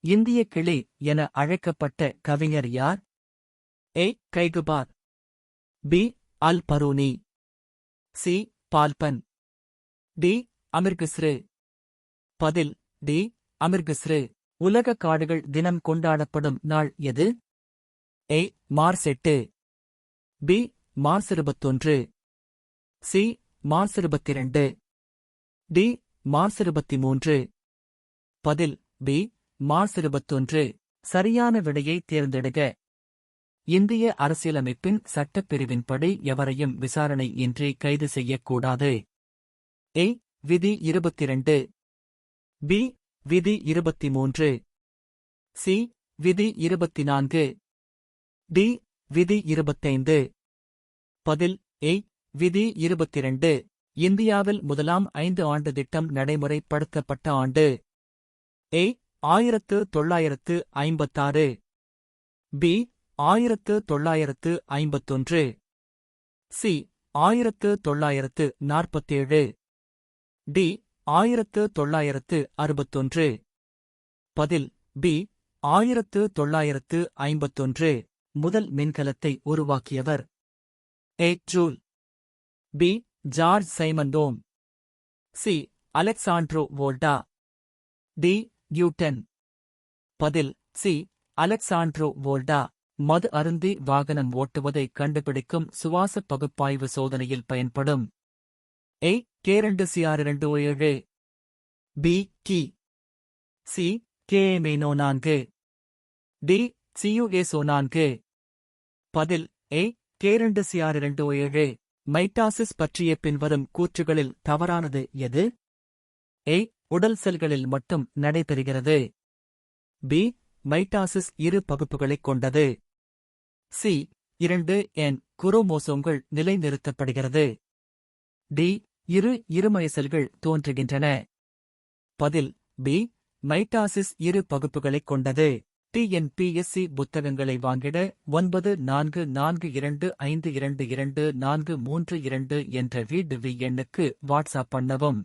இந்திய கிளி என அழைக்கப்பட்ட கவிஞர் யார்? A. Kaiqubad, B. Al Biruni, C. Balban, D. Amir Khusrau. பதில் டி. அமிர்கஸ்ரு. உலக காடுகள் தினம் கொண்டாடப்படும் நாள் எது? A. March 8, B. March 21, C. March 22, D. March 23. பதில் பி. மார்ச் 21. சரியான விடையை தேர்ந்தெடுக. இந்திய அரசியலமைப்பின் சட்டப்பிரிவின்படி எவரையும் விசாரணை இன்றி கைது செய்யக்கூடாது. ஏ. விதி 22, பி. விதி 23, சி. விதி 24, டி. விதி 25. பதில் ஏ. விதி 22. இந்தியாவில் முதலாம் 5 ஆண்டு திட்டம் நடைமுறைப்படுத்தப்பட்ட ஆண்டு. ஏ. 1956, பி. 1951, சி. 1947, டி. 1961. பதில் பி. 1951. முதல் மின்கலத்தை உருவாக்கியவர்? A. Joule, B. George Simon Ohm, C. Alessandro Volta, D. Newton. பதில் சி. Alessandro Volta. மது அருந்தி வாகனம் ஓட்டுவதை கண்டுபிடிக்கும் சுவாச பகுப்பாய்வு சோதனையில் பயன்படும்? ஏ. K2CR207, B. கி, சி. KMA-4, D. CUA-4. பதில் ஏ. K2CR207. மைட்டாசிஸ் பற்றிய பின்வரும் கூற்றுகளில் தவறானது எது? ஏ. உடல் செல்களில் மட்டும் நடைபெறுகிறது, பி. மைட்டாசிஸ் 2 பகுப்புகளைக் கொண்டது, சி. 2 என் குரோமோசோம்கள் நிலைநிறுத்தப்படுகிறது, டி. இருமய செல்கள் தோன்றுகின்றன. பதில் பி. மைட்டாசிஸ் 2 பகுப்புகளைக் கொண்டது. TNPSC புத்தகங்களை வாங்கிட 9442252242 என்ற வீட்டு எண்ணுக்கு வாட்ஸ்அப் பண்ணவும்.